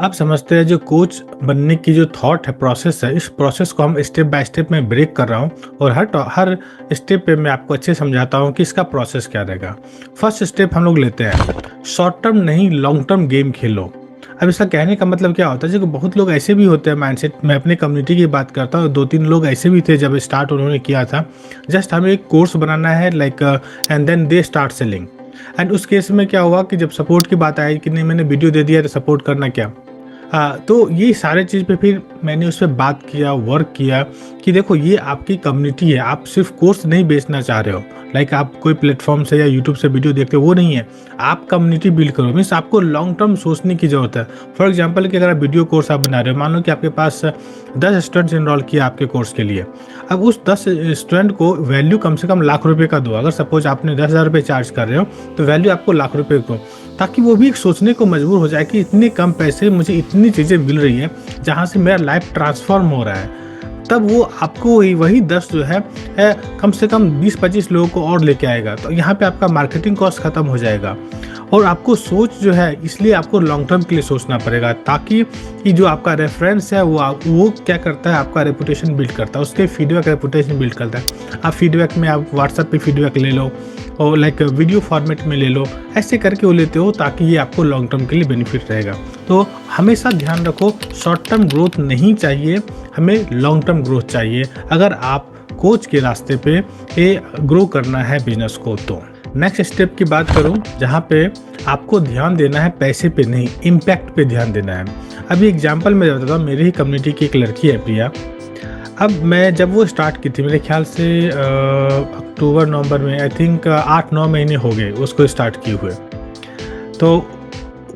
आप समझते हैं जो कोच बनने की जो थॉट है, प्रोसेस है, इस प्रोसेस को हम स्टेप बाय स्टेप मैं ब्रेक कर रहा हूँ और हर स्टेप पे मैं आपको अच्छे समझाता हूँ कि इसका प्रोसेस क्या रहेगा। फर्स्ट स्टेप हम लोग लेते हैं, शॉर्ट टर्म नहीं लॉन्ग टर्म गेम खेलो। अब इसका कहने का मतलब क्या होता है, जो बहुत लोग ऐसे भी होते हैं माइंडसेट, मैं अपनी कम्युनिटी की बात करता हूँ, 2-3 लोग ऐसे भी थे जब स्टार्ट उन्होंने किया था, जस्ट हमें एक कोर्स बनाना है like and then they start selling. And उस केस में क्या हुआ कि जब सपोर्ट की बात आई कि नहीं मैंने वीडियो दे दिया तो सपोर्ट करना क्या। तो ये सारे चीज़ पे फिर मैंने उस पे बात किया, वर्क किया कि देखो ये आपकी कम्युनिटी है, आप सिर्फ कोर्स नहीं बेचना चाह रहे हो, लाइक आप कोई प्लेटफॉर्म से या यूट्यूब से वीडियो देखते हो वो नहीं है, आप कम्युनिटी बिल्ड करो। मीन्स आपको लॉन्ग टर्म सोचने की ज़रूरत है। फॉर एग्जांपल कि अगर आप वीडियो कोर्स आप बना रहे हो, मान लो कि आपके पास 10 स्टूडेंट्स इनरोल किया आपके कोर्स के लिए, अब उस 10 स्टूडेंट को वैल्यू कम से कम लाख रुपये का दो। अगर सपोज आपने 10,000 रुपये चार्ज कर रहे हो तो वैल्यू आपको लाख रुपये को, ताकि वो भी एक सोचने को मजबूर हो जाए कि इतने कम पैसे मुझे इतनी चीज़ें मिल रही हैं जहाँ से मेरा लाइफ ट्रांसफॉर्म हो रहा है। तब वो आपको वही 10 जो है कम से कम 20-25 लोगों को और लेके आएगा। तो यहाँ पे आपका मार्केटिंग कॉस्ट खत्म हो जाएगा और आपको सोच जो है, इसलिए आपको लॉन्ग टर्म के लिए सोचना पड़ेगा, ताकि कि जो आपका रेफरेंस है वो क्या करता है, आपका रेपुटेशन बिल्ड करता है, उसके फीडबैक रेपुटेशन बिल्ड करता है। आप फीडबैक में आप व्हाट्सएप पे फीडबैक ले लो और लाइक वीडियो फॉर्मेट में ले लो, ऐसे करके वो लेते हो ताकि ये आपको लॉन्ग टर्म के लिए बेनिफिट रहेगा। तो हमेशा ध्यान रखो, शॉर्ट टर्म ग्रोथ नहीं चाहिए, हमें लॉन्ग टर्म ग्रोथ चाहिए अगर आप कोच के रास्ते पे ग्रो करना है बिजनेस को। तो नेक्स्ट स्टेप की बात करूं, जहां पे आपको ध्यान देना है पैसे पे नहीं, इम्पैक्ट पे ध्यान देना है। अभी एग्जांपल मैं बताता हूँ, मेरी ही कम्युनिटी की एक लड़की है प्रिया। अब मैं जब वो स्टार्ट की थी, मेरे ख्याल से अक्टूबर नवंबर में, आई थिंक 8-9 महीने हो गए उसको स्टार्ट किए हुए। तो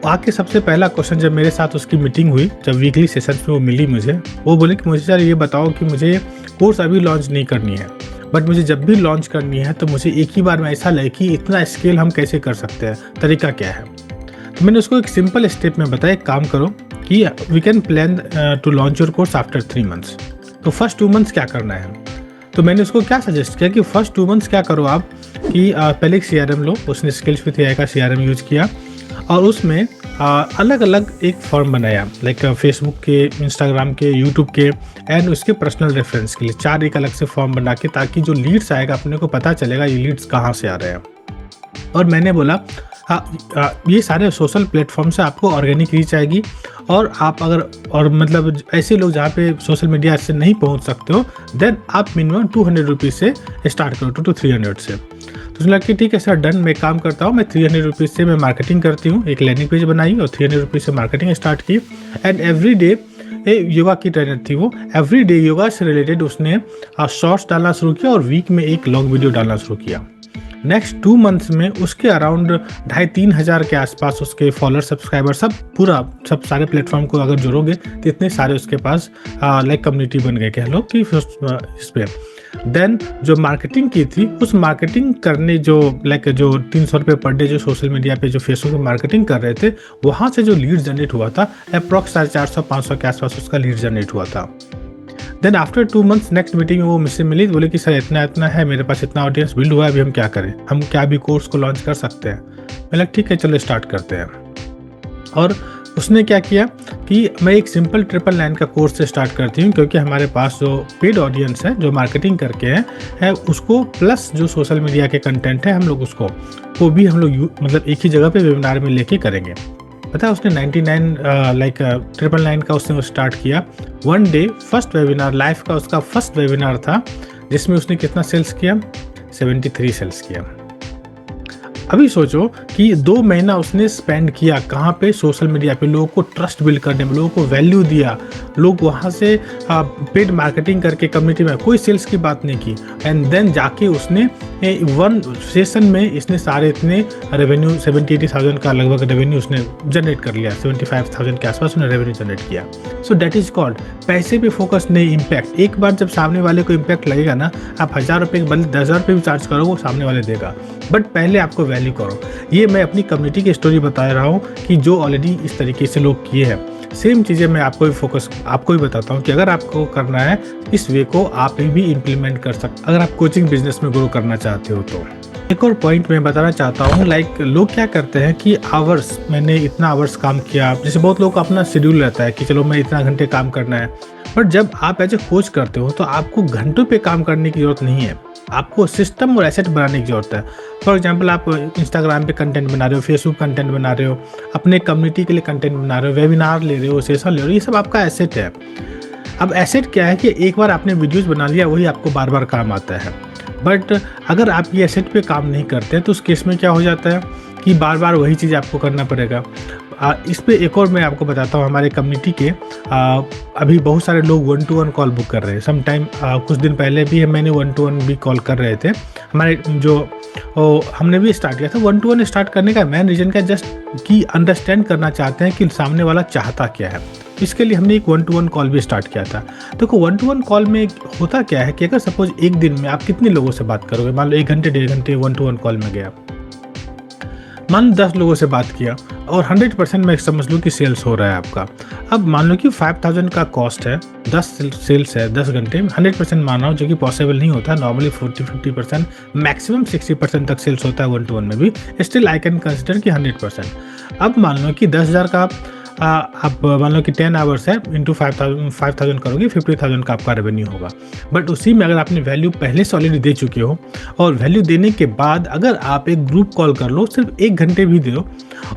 आके सबसे पहला क्वेश्चन जब मेरे साथ उसकी मीटिंग हुई, जब वीकली सेशन में वो मिली मुझे, वो बोली कि मुझे सर ये बताओ कि मुझे कोर्स अभी लॉन्च नहीं करनी है, बट मुझे जब भी लॉन्च करनी है तो मुझे एक ही बार में ऐसा लगे कि इतना स्केल हम कैसे कर सकते हैं, तरीका क्या है। तो मैंने उसको एक सिंपल स्टेप में बताया, एक काम करो कि we can plan to launch your course after 3 months. तो फर्स्ट 2 मंथ्स क्या करना है, तो मैंने उसको क्या सजेस्ट किया कि फर्स्ट 2 मंथ्स क्या करो आप कि पहले एक CRM लो। उसने स्किल्स विद AI का CRM यूज किया और उसमें अलग अलग एक फॉर्म बनाया, लाइक फेसबुक के, इंस्टाग्राम के, यूट्यूब के एंड उसके पर्सनल रेफरेंस के लिए 4 एक अलग से फॉर्म बना के, ताकि जो लीड्स आएगा अपने को पता चलेगा ये लीड्स कहाँ से आ रहे हैं। और मैंने बोला ये सारे सोशल प्लेटफॉर्म से आपको ऑर्गेनिक रीच आएगी, और आप अगर और मतलब ऐसे लोग जहाँ पे सोशल मीडिया से नहीं पहुँच सकते हो, देन आप मिनिमम 200 रुपीज़ से स्टार्ट करो, 200 to 300 से। तो उसने लगा कि ठीक है सर डन, मैं काम करता हूँ, मैं 300 रुपीज़ से मैं मार्केटिंग करती हूँ। एक लैंडिंग पेज बनाई और 300 रुपीज़ से मार्केटिंग स्टार्ट की। एंड एवरी डे, योगा की ट्रेनर थी वो, एवरी डे योगा से रिलेटेड उसने शॉर्ट्स डालना शुरू किया और वीक में एक लॉन्ग वीडियो डालना शुरू किया। नेक्स्ट 2 मंथ्स में उसके अराउंड 2,500-3 हज़ार के आसपास उसके फॉलोअर, सब्सक्राइबर, सब सारे प्लेटफॉर्म को अगर जोड़ोगे तो इतने सारे उसके पास लाइक कम्युनिटी बन गए, कह लो कि इस पे। देन जो मार्केटिंग की थी, उस मार्केटिंग करने जो लाइक जो 300 रुपये पर डे जो सोशल मीडिया पे जो फेसबुक पे मार्केटिंग कर रहे थे, वहाँ से जो लीड जनरेट हुआ था अप्रॉक्स 450-500 के आसपास उसका लीड जनरेट हुआ था। Then after 2 months next meeting में वो मुझसे मिली, बोले कि सर इतना है, मेरे पास इतना ऑडियंस बिल्ड हुआ है, अभी हम क्या करें, हम क्या भी कोर्स को लॉन्च कर सकते हैं। मैं लगा ठीक है चलो स्टार्ट करते हैं। और उसने क्या किया कि मैं एक सिंपल 999 का कोर्स से स्टार्ट करती हूँ, क्योंकि हमारे पास जो पेड ऑडियंस है जो मार्केटिंग करके है उसको प्लस जो सोशल मीडिया के कंटेंट है, हम लोग उसको वो भी हम लोग मतलब एक ही जगह पे वेबिनार में लेके करेंगे। पता है उसने 99 लाइक 999 का उसने स्टार्ट किया। 1 डे फर्स्ट वेबिनार लाइव का उसका फर्स्ट वेबिनार था, जिसमें उसने कितना सेल्स किया, 73 सेल्स किया। अभी सोचो कि 2 महीना उसने स्पेंड किया कहाँ पे, सोशल मीडिया पे, लोगों को ट्रस्ट बिल्ड करने में, लोगों को वैल्यू दिया, लोग वहाँ से पेड मार्केटिंग करके कम्युनिटी में, कोई सेल्स की बात नहीं की। एंड देन जाके उसने 1 सेशन में इसने सारे इतने रेवेन्यू 70-80,000 का लगभग रेवेन्यू उसने जनरेट कर लिया, 75,000 के आसपास उसने रेवेन्यू जनरेट किया। सो दैट इज कॉल्ड पैसे पे फोकस नहीं, इम्पैक्ट। एक बार जब सामने वाले को इम्पैक्ट लगेगा ना, आप 1,000 रुपये के बदले 10,000 रुपये भी चार्ज करो, वो सामने वाले देगा, बट पहले आपको वैल्यू करो। ये मैं अपनी कम्युनिटी की स्टोरी बता रहा हूँ कि जो ऑलरेडी इस तरीके से लोग किए हैं। सेम चीज़ें मैं आपको भी बताता हूँ कि अगर आपको करना है इस वे को आप भी इम्प्लीमेंट कर सकते, अगर आप कोचिंग बिजनेस में ग्रो करना चाहते हो तो। एक और पॉइंट मैं बताना चाहता हूँ, लाइक लोग क्या करते हैं कि आवर्स, मैंने इतना आवर्स काम किया, जैसे बहुत लोग का अपना शेड्यूल रहता है कि चलो मैं इतना घंटे काम करना है। बट जब आप एज ए कोच करते हो तो आपको घंटों पे काम करने की ज़रूरत नहीं है, आपको सिस्टम और एसेट बनाने की ज़रूरत है। फॉर एग्जांपल, आप इंस्टाग्राम पे कंटेंट बना रहे हो, फेसबुक कंटेंट बना रहे हो, अपने कम्युनिटी के लिए कंटेंट बना रहे हो, वेबिनार ले रहे हो, सेशन ले रहे हो, ये सब आपका एसेट है। अब एसेट क्या है कि एक बार आपने वीडियोस बना लिया, वही आपको बार बार काम आता है। बट अगर आप ये एसेट पे काम नहीं करते तो उस केस में क्या हो जाता है कि बार बार वही चीज़ आपको करना पड़ेगा। इस पे एक और मैं आपको बताता हूँ, हमारे कम्युनिटी के अभी बहुत सारे लोग 1-to-1 कॉल बुक कर रहे हैं। सम टाइम कुछ दिन पहले भी मैंने 1-to-1 भी कॉल कर रहे थे। हमारे जो हमने भी स्टार्ट किया था 1-to-1 स्टार्ट करने का मेन रीज़न क्या, जस्ट कि अंडरस्टैंड करना चाहते हैं कि सामने वाला चाहता क्या है। इसके लिए हमने एक 1-to-1 कॉल भी स्टार्ट किया था। देखो 1-to-1 कॉल में होता क्या है कि अगर सपोज एक दिन में आप कितने लोगों से बात करोगे, मान लो 1 घंटे 1.5 घंटे 1-to-1 कॉल में गया, मान लो 10 लोगों से बात किया और 100% मैं समझ लूँ कि सेल्स हो रहा है आपका। अब मान लो कि 5000 का कॉस्ट है, 10 सेल्स है 10 घंटे में, 100% मान रहा हूँ, जो कि पॉसिबल नहीं होता। नॉर्मली 40-50%, मैक्सिमम 60% तक सेल्स होता है 1-to-1 में भी। स्टिल आई कैन कंसिडर कि 100%। अब मान लो कि 10,000 का आप मान लो कि 10 आवर्स है, इंटू 5,000 करोगे, 50,000 का आपका रेवेन्यू होगा। बट उसी में अगर आपने वैल्यू पहले से ऑलरेडी दे चुके हो, और वैल्यू देने के बाद अगर आप एक ग्रुप कॉल कर लो, सिर्फ 1 घंटे भी दो,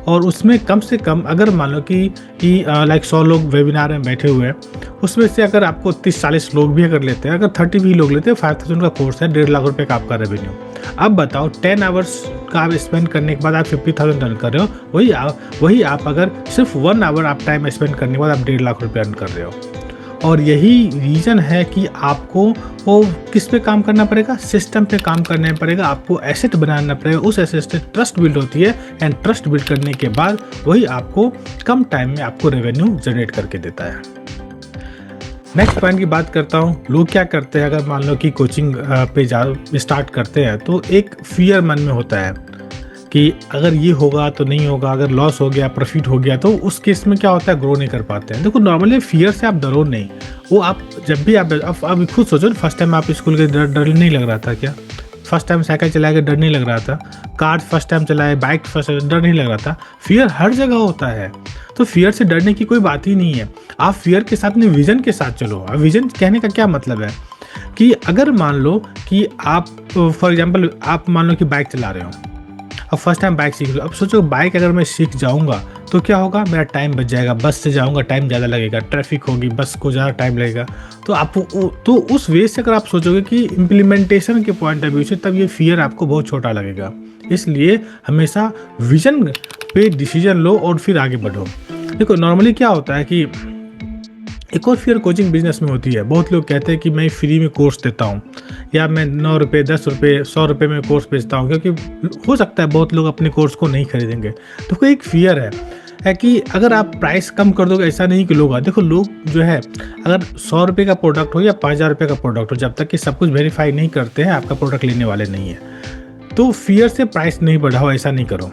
और उसमें कम से कम अगर मान लो कि लाइक 100 लोग वेबिनार में बैठे हुए हैं, उसमें से अगर आपको 30-40 लोग भी अगर लेते हैं, अगर 30 भी लोग लेते हैं, 5,000 का कोर्स है, 1.5 लाख रुपए का आपका रेवेन्यू। अब बताओ 10 आवर्स का आप स्पेंड करने के बाद आप 50,000 अर्न कर रहे हो, वही आप अगर सिर्फ 1 आवर आप टाइम स्पेंड करने के बाद आप 1.5 लाख रुपए अर्न कर रहे हो। और यही रीज़न है कि आपको वो किस पे काम करना पड़ेगा, सिस्टम पे काम करना पड़ेगा, आपको एसेट बनाना पड़ेगा। उस एसेट से ट्रस्ट बिल्ड होती है, एंड ट्रस्ट बिल्ड करने के बाद वही आपको कम टाइम में आपको रेवेन्यू जनरेट करके देता है। नेक्स्ट पॉइंट की बात करता हूँ। लोग क्या करते हैं, अगर मान लो कि कोचिंग पे स्टार्ट करते हैं तो एक फियर मन में होता है कि अगर ये होगा तो नहीं होगा, अगर लॉस हो गया प्रॉफिट हो गया, तो उस केस में क्या होता है, ग्रो नहीं कर पाते हैं। देखो नॉर्मली फियर से आप डरो नहीं, वो आप जब भी आप खुद सोचो, फर्स्ट टाइम आप स्कूल के डर नहीं लग रहा था क्या? फर्स्ट टाइम साइकिल चलाया के डर नहीं लग रहा था? कार फर्स्ट टाइम चलाए, बाइक फर्स्ट डर नहीं लग रहा था? फियर हर जगह होता है, तो फियर से डरने की कोई बात ही नहीं है। आप फियर के साथ में विजन के साथ चलो। विजन कहने का क्या मतलब है कि अगर मान लो कि आप फॉर एग्जांपल आप मान लो कि बाइक चला रहे हो, अब फर्स्ट टाइम बाइक सीख लो। अब सोचो बाइक अगर मैं सीख जाऊंगा तो क्या होगा, मेरा टाइम बच जाएगा, बस से जाऊंगा टाइम ज़्यादा लगेगा, ट्रैफिक होगी, बस को ज़्यादा टाइम लगेगा। तो आपको तो उस वे से अगर आप सोचोगे कि इम्प्लीमेंटेशन के पॉइंट ऑफ व्यू से, तब ये फियर आपको बहुत छोटा लगेगा। इसलिए हमेशा विजन पे डिसीजन लो और फिर आगे बढ़ो। देखो नॉर्मली क्या होता है कि एक और फियर कोचिंग बिजनेस में होती है। बहुत लोग कहते हैं कि मैं फ्री में कोर्स देता हूँ, या मैं 9 रुपये 10 रुपये 100 रुपये में कोर्स बेचता हूँ, क्योंकि हो सकता है बहुत लोग अपने कोर्स को नहीं खरीदेंगे। तो कोई एक फियर है कि अगर आप प्राइस कम कर दोगे, ऐसा नहीं कि लोग देखो, लोग जो है अगर 100 रुपये का प्रोडक्ट हो या 5,000 रुपये का प्रोडक्ट हो, जब तक कि सब कुछ वेरीफाई नहीं करते हैं, आपका प्रोडक्ट लेने वाले नहीं है। तो फियर से प्राइस नहीं बढ़ाओ, ऐसा नहीं करो।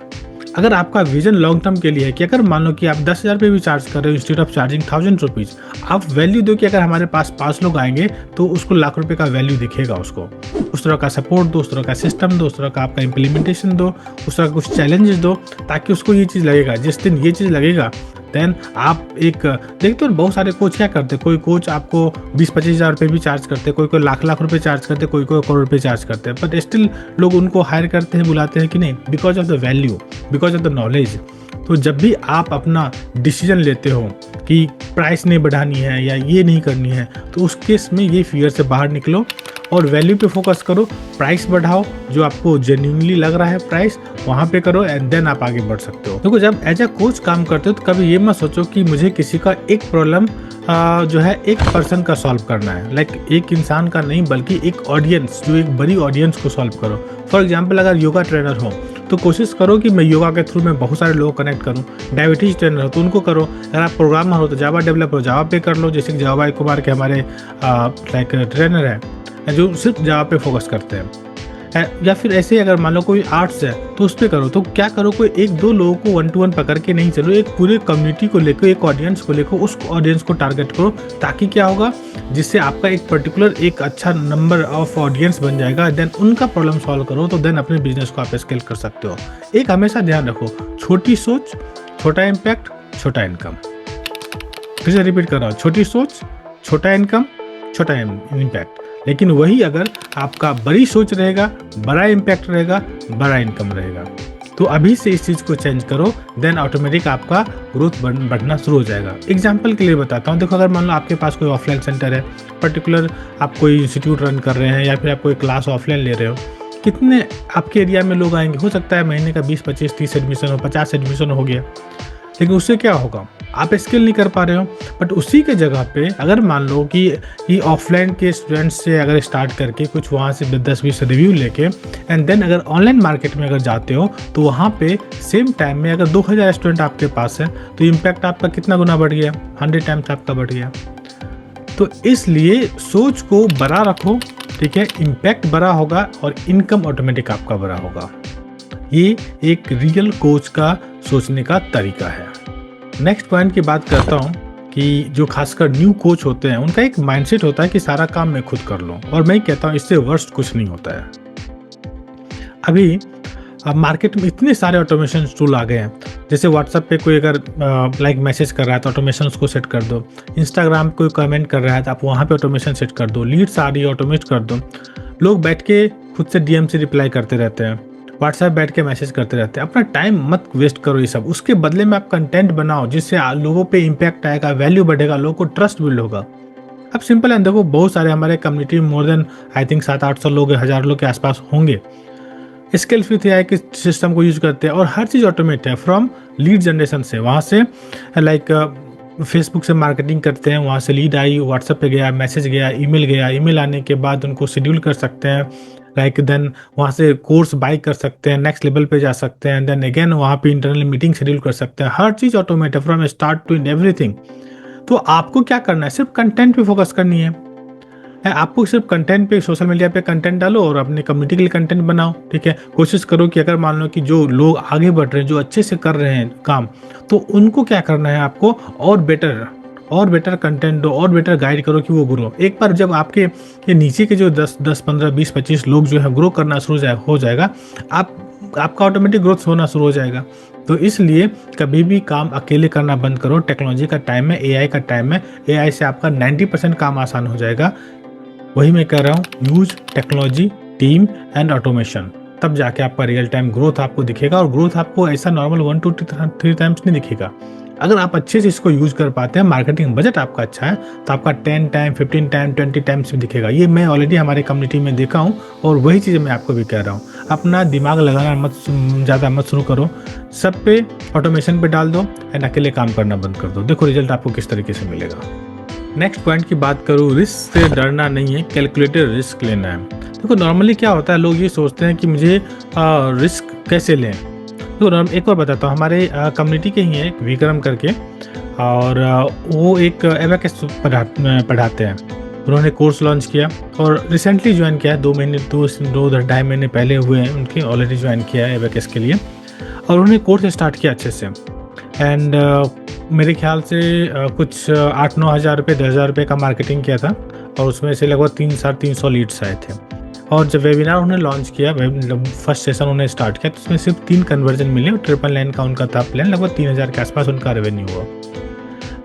अगर आपका विजन लॉन्ग टर्म के लिए है कि अगर मान लो कि आप 10,000 रुपये भी चार्ज कर रहे हो इंस्टेड ऑफ चार्जिंग 1,000 रुपीज़, आप वैल्यू दो कि अगर हमारे पास 5 लोग आएंगे तो उसको लाख रुपए का वैल्यू दिखेगा। उसको उस तरह का सपोर्ट दो, उस तरह का सिस्टम दो, उस तरह का आपका इम्प्लीमेंटेशन दो, उस तरह का कुछ चैलेंजेस दो, ताकि उसको ये चीज़ लगेगा। जिस दिन ये चीज़ लगेगा देन आप एक देखते हो बहुत सारे कोच क्या करते हैं, कोई कोच आपको 20-25 हज़ार रुपये भी चार्ज करते हैं, कोई लाख रुपए चार्ज करते हैं, कोई करोड़ रुपये चार्ज करते हैं, बट स्टिल लोग उनको हायर करते हैं, बुलाते हैं कि नहीं, because of the value, because of the knowledge. तो जब भी आप अपना डिसीजन लेते हो कि प्राइस नहीं बढ़ानी है या ये नहीं करनी है, तो उस केस में ये फियर से बाहर निकलो और वैल्यू पे फोकस करो। प्राइस बढ़ाओ, जो आपको जेन्युइनली लग रहा है प्राइस वहाँ पे करो, एंड देन आप आगे बढ़ सकते हो। देखो जब एज ए कोच काम करते हो तो कभी ये मत सोचो कि मुझे किसी का एक प्रॉब्लम जो है एक पर्सन का सॉल्व करना है, लाइक एक इंसान का नहीं, बल्कि एक ऑडियंस, जो एक बड़ी ऑडियंस को सॉल्व करो। फॉर एग्जाम्पल अगर योगा ट्रेनर हो तो कोशिश करो कि मैं योगा के थ्रू मैं बहुत सारे लोग कनेक्ट करूं। डायबिटीज़ ट्रेनर हो तो उनको करो। अगर आप प्रोग्रामर हो तो जावा डेवलपर हो, जावा पे कर लो, जैसे कि जावा कुमार के हमारे लाइक ट्रेनर है जो सिर्फ जावा पे फोकस करते हैं। या फिर ऐसे ही अगर मान लो कोई आर्ट्स है तो उस पर करो। तो क्या करो, कोई एक दो लोगों को 1 to 1 पकड़ के नहीं चलो, एक पूरे कम्युनिटी को लेकर, एक ऑडियंस को लेकर उस ऑडियंस को टारगेट करो, ताकि क्या होगा, जिससे आपका एक पर्टिकुलर एक अच्छा नंबर ऑफ ऑडियंस बन जाएगा। देन उनका प्रॉब्लम सॉल्व करो, तो देन अपने बिजनेस को आप स्केल कर सकते हो। एक हमेशा ध्यान रखो, छोटी सोच, छोटा इम्पैक्ट, छोटा इनकम। फिर से रिपीट कर रहा हूँ, छोटी सोच, छोटा इनकम, छोटा इम्पैक्ट। लेकिन वही अगर आपका बड़ी सोच रहेगा, बड़ा इम्पैक्ट रहेगा, बड़ा इनकम रहेगा, तो अभी से इस चीज़ को चेंज करो, देन ऑटोमेटिक आपका ग्रोथ बढ़ना शुरू हो जाएगा। एग्जाम्पल के लिए बताता हूँ, देखो अगर मान लो आपके पास कोई ऑफलाइन सेंटर है, पर्टिकुलर आप कोई इंस्टीट्यूट रन कर रहे हैं या फिर आप कोई क्लास ऑफलाइन ले रहे हो, कितने आपके एरिया में लोग आएंगे? हो सकता है महीने का 20, 25, 30 एडमिशन हो, 50 एडमिशन हो गया, लेकिन उससे क्या होगा, आप स्केल नहीं कर पा रहे हो। बट उसी के जगह पे अगर मान लो कि ये ऑफलाइन के स्टूडेंट्स से अगर स्टार्ट करके कुछ वहाँ से 10-20 रिव्यू लेके एंड देन अगर ऑनलाइन मार्केट में अगर जाते हो, तो वहाँ पे सेम टाइम में अगर 2000 स्टूडेंट आपके पास है, तो इम्पैक्ट आपका कितना गुना बढ़ गया? 100 टाइम्स आपका बढ़ गया। तो इसलिए सोच को बड़ा रखो, ठीक है, इम्पैक्ट बड़ा होगा और इनकम ऑटोमेटिक आपका बड़ा होगा। ये एक रियल कोच का सोचने का तरीका है। नेक्स्ट पॉइंट की बात करता हूँ कि जो खासकर न्यू कोच होते हैं, उनका एक माइंडसेट होता है कि सारा काम मैं खुद कर लूँ, और मैं कहता हूँ इससे वर्स्ट कुछ नहीं होता है। अभी अब मार्केट में इतने सारे ऑटोमेशन टूल आ गए हैं, जैसे व्हाट्सएप पे कोई अगर लाइक मैसेज कर रहा है तो ऑटोमेशन उसको सेट कर दो, इंस्टाग्राम कोई कमेंट कर रहा है तो आप वहाँ पे ऑटोमेशन सेट कर दो, लीड्स आ रही है ऑटोमेट कर दो। लोग बैठ के खुद से डीएम से रिप्लाई करते रहते हैं, व्हाट्सएप बैठ के मैसेज करते रहते हैं। अपना टाइम मत वेस्ट करो ये सब, उसके बदले में आप कंटेंट बनाओ जिससे लोगों पे इम्पैक्ट आएगा, वैल्यू बढ़ेगा, लोगों को ट्रस्ट बिल्ड होगा। अब सिंपल है, देखो बहुत सारे हमारे कम्युनिटी में मोर देन आई थिंक 700-800 लोग, 1000 लोग के आसपास होंगे। स्केल विथ एआई के सिस्टम को यूज करते हैं और हर चीज़ ऑटोमेट है, फ्रॉम लीड जनरेशन से, वहाँ से लाइक फेसबुक से मार्केटिंग करते हैं, वहाँ से लीड आई, व्हाट्सएप पे गया, मैसेज गया, ईमेल गया, ईमेल आने के बाद उनको शेड्यूल कर सकते हैं, लाइक देन वहाँ से कोर्स बाई कर सकते हैं, नेक्स्ट लेवल पे जा सकते हैं, देन अगेन वहाँ पे इंटरनल मीटिंग शेड्यूल कर सकते हैं। हर चीज़ ऑटोमेट है फ्रॉम स्टार्ट टू एवरीथिंग। तो आपको क्या करना है, सिर्फ कंटेंट पे फोकस करनी है। आपको सिर्फ कंटेंट पे, सोशल मीडिया पे कंटेंट डालो और अपने कम्युनिटी के लिए कंटेंट बनाओ, ठीक है। कोशिश करो कि अगर मान लो कि जो लोग आगे बढ़ रहे हैं, जो अच्छे से कर रहे हैं काम, तो उनको क्या करना है, आपको और बेटर कंटेंट दो, और बेटर गाइड करो कि वो ग्रो। एक बार जब आपके ये नीचे के जो 10, 15, 20, 25 लोग जो है ग्रो करना शुरू हो जाएगा, आपका ऑटोमेटिक ग्रोथ होना शुरू हो जाएगा। तो इसलिए कभी भी काम अकेले करना बंद करो। टेक्नोलॉजी का टाइम है, एआई का टाइम है, एआई से आपका 90% काम आसान हो जाएगा। वही मैं कह रहा हूँ, use technology, team and automation, तब जाके आपका रियल टाइम ग्रोथ आपको दिखेगा। और ग्रोथ आपको ऐसा नॉर्मल 1 to 3 टाइम्स नहीं दिखेगा। अगर आप अच्छे से इसको यूज कर पाते हैं, मार्केटिंग बजट आपका अच्छा है, तो आपका 10 टाइम, 15 टाइम, 20 टाइम्स भी दिखेगा। ये मैं ऑलरेडी हमारे कम्युनिटी में देखा हूँ और वही चीज़ें मैं आपको भी कह रहा हूँ। अपना दिमाग लगाना ज़्यादा मत शुरू करो, सब पे ऑटोमेशन पे डाल दो एंड अकेले काम करना बंद कर दो। देखो रिजल्ट आपको किस तरीके से मिलेगा। नेक्स्ट पॉइंट की बात करूँ, रिस्क से डरना नहीं है, कैलकुलेटेड रिस्क लेना है। देखो नॉर्मली क्या होता है, लोग ये सोचते हैं कि मुझे रिस्क कैसे लें। तो एक और बताता हूँ, हमारे कम्युनिटी के ही हैं एक विक्रम करके, और वो एक एबेकस पढ़ाते हैं। उन्होंने कोर्स लॉन्च किया और रिसेंटली ज्वाइन किया है, 2-2.5 महीने पहले हुए हैं उनके, ऑलरेडी ज्वाइन किया है एबेकस के लिए, और उन्होंने कोर्स स्टार्ट किया अच्छे से। एंड मेरे ख्याल से कुछ 8-9 हज़ार रुपये, 10,000 रुपये का मार्केटिंग किया था, और उसमें से लगभग 300-350 लीड्स आए थे। और जब वेबिनार उन्होंने लॉन्च किया, फर्स्ट सेशन उन्होंने स्टार्ट किया, तो उसमें सिर्फ 3 कन्वर्जन मिले और 999 का उनका था प्लान, लगभग 3,000 के आसपास उनका रेवेन्यू हुआ।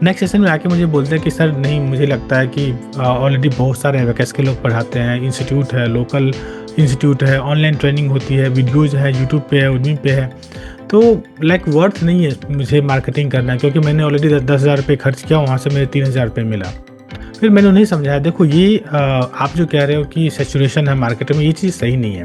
नेक्स्ट सेशन में आके मुझे बोलते हैं कि सर नहीं, मुझे लगता है कि ऑलरेडी बहुत सारे एबेकस के लोग पढ़ाते हैं, इंस्टीट्यूट है, लोकल इंस्टीट्यूट है, ऑनलाइन ट्रेनिंग होती है, वीडियोज़ है, यूट्यूब पे है, उडमी पे है, तो लाइक वर्थ नहीं है मुझे मार्केटिंग करना, क्योंकि मैंने ऑलरेडी 10,000 रुपये खर्च किया, वहाँ से मुझे 3,000 रुपये मिला। फिर मैंने उन्हें समझाया, देखो ये आप जो कह रहे हो कि सैचुरेशन है मार्केट में, ये चीज़ सही नहीं है।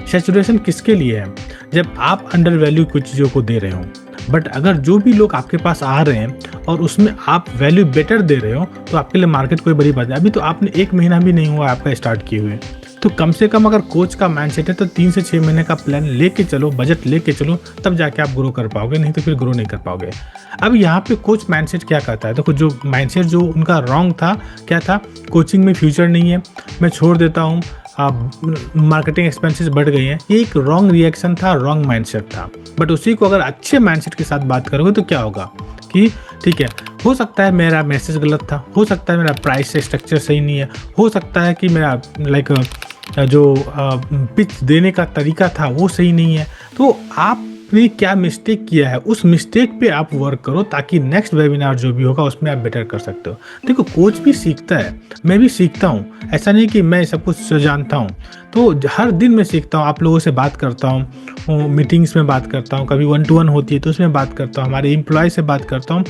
सैचुरेशन किसके लिए है, जब आप अंडर वैल्यू कुछ चीज़ों को दे रहे हो। बट अगर जो भी लोग आपके पास आ रहे हैं और उसमें आप वैल्यू बेटर दे रहे हो, तो आपके लिए मार्केट कोई बड़ी बात नहीं। अभी तो आपने 1 महीना भी नहीं हुआ आपका स्टार्ट किए हुए, तो तो कम से कम अगर कोच का माइंडसेट है तो 3 से 6 महीने का प्लान लेके चलो, बजट लेके चलो, तब जाके आप ग्रो कर पाओगे, नहीं तो फिर ग्रो नहीं कर पाओगे। अब यहाँ पे कोच माइंडसेट क्या कहता है, देखो जो माइंडसेट जो उनका रॉन्ग था, क्या था, कोचिंग में फ्यूचर नहीं है, मैं छोड़ देता हूँ, मार्केटिंग एक्सपेंसेस बढ़ गई हैं। ये एक रॉन्ग रिएक्शन था, रॉन्ग माइंडसेट था। बट उसी को अगर अच्छे माइंडसेट के साथ बात करोगे तो क्या होगा कि ठीक है, हो सकता है मेरा मैसेज गलत था, हो सकता है मेरा प्राइस स्ट्रक्चर सही नहीं है, हो सकता है कि मेरा लाइक जो पिच देने का तरीका था वो सही नहीं है। तो आपने क्या मिस्टेक किया है, उस मिस्टेक पे आप वर्क करो ताकि नेक्स्ट वेबिनार जो भी होगा उसमें आप बेटर कर सकते हो। देखो कोच भी सीखता है, मैं भी सीखता हूँ, ऐसा नहीं कि मैं सब कुछ जानता हूँ। तो हर दिन मैं सीखता हूँ, आप लोगों से बात करता हूँ, मीटिंग्स में बात करता हूँ, कभी 1-to-1 होती है तो उसमें बात करता हूँ, हमारे एम्प्लॉय से बात करता हूँ,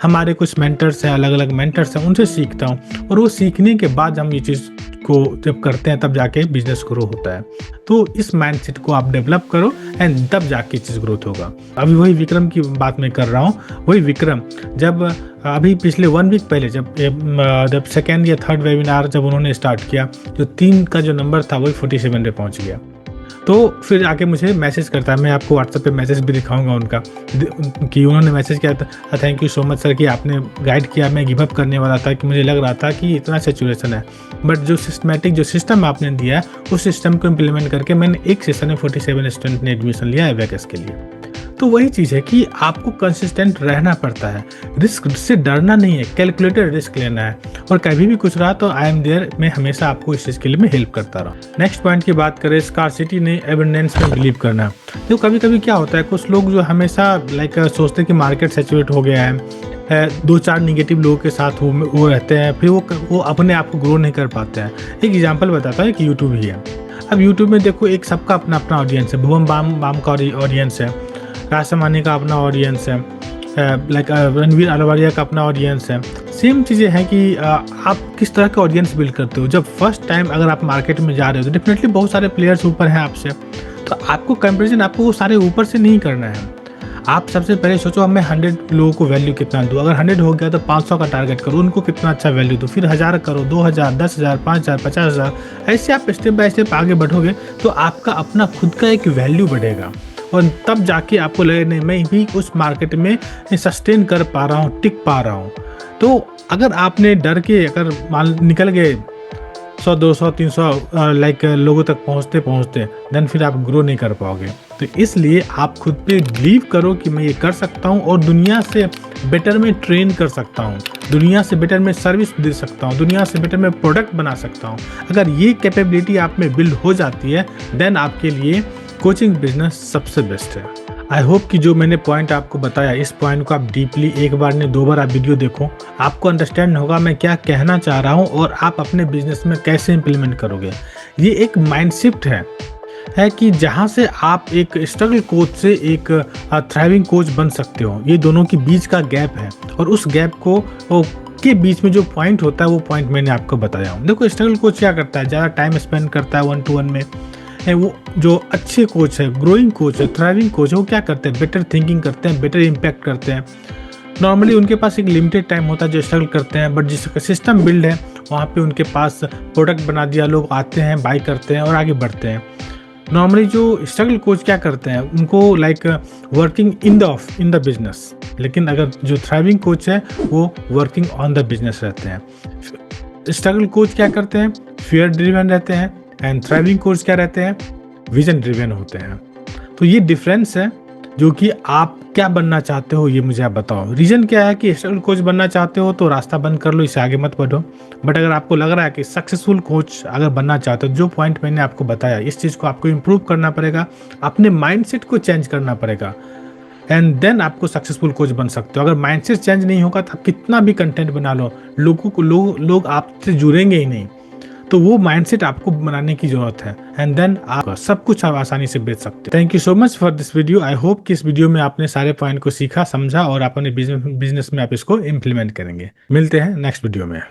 हमारे कुछ मेंटर्स हैं, अलग अलग मेंटर्स हैं, उनसे सीखता हूँ। और वो सीखने के बाद हम ये चीज़ को जब करते हैं तब जाके बिजनेस ग्रो होता है। तो इस माइंडसेट को आप डेवलप करो एंड तब जाके चीज़ ग्रोथ होगा। अभी वही विक्रम की बात मैं कर रहा हूँ, वही विक्रम जब अभी पिछले 1 वीक पहले जब सेकेंड या थर्ड वेबिनार जब उन्होंने स्टार्ट किया, जो 3 का जो नंबर था वही 47 पे पहुँच गया। तो फिर आके मुझे मैसेज करता है, मैं आपको व्हाट्सएप पे मैसेज भी दिखाऊंगा उनका कि उन्होंने मैसेज किया था, thank you so much sir कि आपने गाइड किया, मैं गिव अप करने वाला था कि मुझे लग रहा था कि इतना सैचुरेशन है, बट जो सिस्टमैटिक जो सिस्टम आपने दिया है उस सिस्टम को इम्प्लीमेंट करके मैंने एक सेशन में 47 स्टूडेंट ने एडमिशन लिया है वैकेस के लिए। तो वही चीज़ है कि आपको कंसिस्टेंट रहना पड़ता है, रिस्क से डरना नहीं है, कैलकुलेटेड रिस्क लेना है, और कभी भी कुछ रहा तो आई एम देयर, मैं हमेशा आपको इस चीज़ के लिए मैं हेल्प करता रहा। नेक्स्ट पॉइंट की बात करें, स्कार्सिटी नहीं एबंडेंस में बिलीव करना। तो कभी कभी क्या होता है, कुछ लोग जो हमेशा लाइक सोचते हैं कि मार्केट सैचुरेट हो गया है, 2-4 निगेटिव लोगों के साथ वो रहते हैं, फिर वो अपने आप को ग्रो नहीं कर पाते हैं। एक एग्जाम्पल बताता है कि यूट्यूब ही है। अब यूट्यूब में देखो एक सबका अपना अपना ऑडियंस है, भुवन बाम का ऑडियंस है, राजमानी का अपना ऑडियंस है, लाइक रणवीर अहलूवालिया का अपना ऑडियंस है। सेम चीज़ें हैं कि आप किस तरह का ऑडियंस बिल्ड करते हो। जब फर्स्ट टाइम अगर आप मार्केट में जा रहे हो तो डेफिनेटली बहुत सारे प्लेयर्स ऊपर हैं आपसे, तो आपको कंपैरिजन आपको वो सारे ऊपर से नहीं करना है। आप सबसे पहले सोचो अब मैं 100 लोगों को वैल्यू कितना दूँ, अगर 100 हो गया तो 500 का टारगेट करो, उनको कितना अच्छा वैल्यू दो, फिर 1000 करो, 2000, 10,000, 5,000, 50,000, ऐसे आप स्टेप बाय स्टेप आगे बढ़ोगे तो आपका अपना खुद का एक वैल्यू बढ़ेगा, और तब जाके आपको लगे नहीं मैं भी उस मार्केट में सस्टेन कर पा रहा हूँ, टिक पा रहा हूँ। तो अगर आपने डर के अगर मान निकल गए 100, 200, 300 लाइक लोगों तक पहुँचते देन फिर आप ग्रो नहीं कर पाओगे। तो इसलिए आप खुद पे बिलीव करो कि मैं ये कर सकता हूँ और दुनिया से बेटर मैं ट्रेन कर सकता हूँ, दुनिया से बेटर मैं सर्विस दे सकता हूँ, दुनिया से बेटर मैं प्रोडक्ट बना सकता हूँ। अगर ये कैपेबिलिटी आप में बिल्ड हो जाती है देन आपके लिए कोचिंग बिजनेस सबसे बेस्ट है। आई होप कि जो मैंने पॉइंट आपको बताया, इस पॉइंट को आप डीपली एक बार नहीं 2 बार आप वीडियो देखो, आपको अंडरस्टैंड होगा मैं क्या कहना चाह रहा हूँ और आप अपने बिजनेस में कैसे इम्प्लीमेंट करोगे। ये एक माइंड शिफ्ट है कि जहाँ से आप एक स्ट्रगल कोच से एक थ्राइविंग कोच बन सकते हो। ये दोनों के बीच का गैप है, और उस गैप को के बीच में जो पॉइंट होता है वो पॉइंट मैंने आपको बताया हूँ। देखो स्ट्रगल कोच क्या करता है, ज़्यादा टाइम स्पेंड करता है 1-to-1 में है। वो जो अच्छे कोच है, ग्रोइंग कोच है, थ्राइविंग कोच है, वो क्या करते हैं, बेटर थिंकिंग करते हैं, बेटर इम्पैक्ट करते हैं। नॉर्मली उनके पास एक लिमिटेड टाइम होता है जो स्ट्रगल करते हैं, बट जिसका सिस्टम बिल्ड है वहाँ पे उनके पास प्रोडक्ट बना दिया, लोग आते हैं, बाई करते हैं और आगे बढ़ते हैं। नॉर्मली जो स्ट्रगल कोच क्या करते हैं, उनको like working in the business, लेकिन अगर जो थ्राइविंग कोच है वो वर्किंग ऑन द बिजनेस रहते हैं। स्ट्रगल कोच क्या करते हैं, फियर ड्रिवन रहते हैं, एंड थ्राइविंग कोच क्या रहते हैं, विजन ड्रिवन होते हैं। तो ये डिफरेंस है जो कि आप क्या बनना चाहते हो ये मुझे आप बताओ। रीजन क्या है कि स्ट्रगल कोच बनना चाहते हो तो रास्ता बंद कर लो, इससे आगे मत बढ़ो। बट अगर आपको लग रहा है कि सक्सेसफुल कोच अगर बनना चाहते हो, जो पॉइंट मैंने आपको बताया, इस चीज़ को आपको इम्प्रूव करना पड़ेगा, अपने माइंडसेट को चेंज करना पड़ेगा, एंड देन आपको सक्सेसफुल कोच बन सकते हो। अगर माइंडसेट चेंज नहीं होगा तो आप कितना भी कंटेंट बना लो, लोग आपसे जुड़ेंगे ही नहीं। तो वो माइंडसेट आपको बनाने की जरूरत है, एंड देन आप सब कुछ आप आसानी से बेच सकते हैं। Thank you so much for this video. I hope कि इस वीडियो में आपने सारे पॉइंट को सीखा, समझा और अपने बिजनेस में आप इसको इम्प्लीमेंट करेंगे। मिलते हैं नेक्स्ट वीडियो में।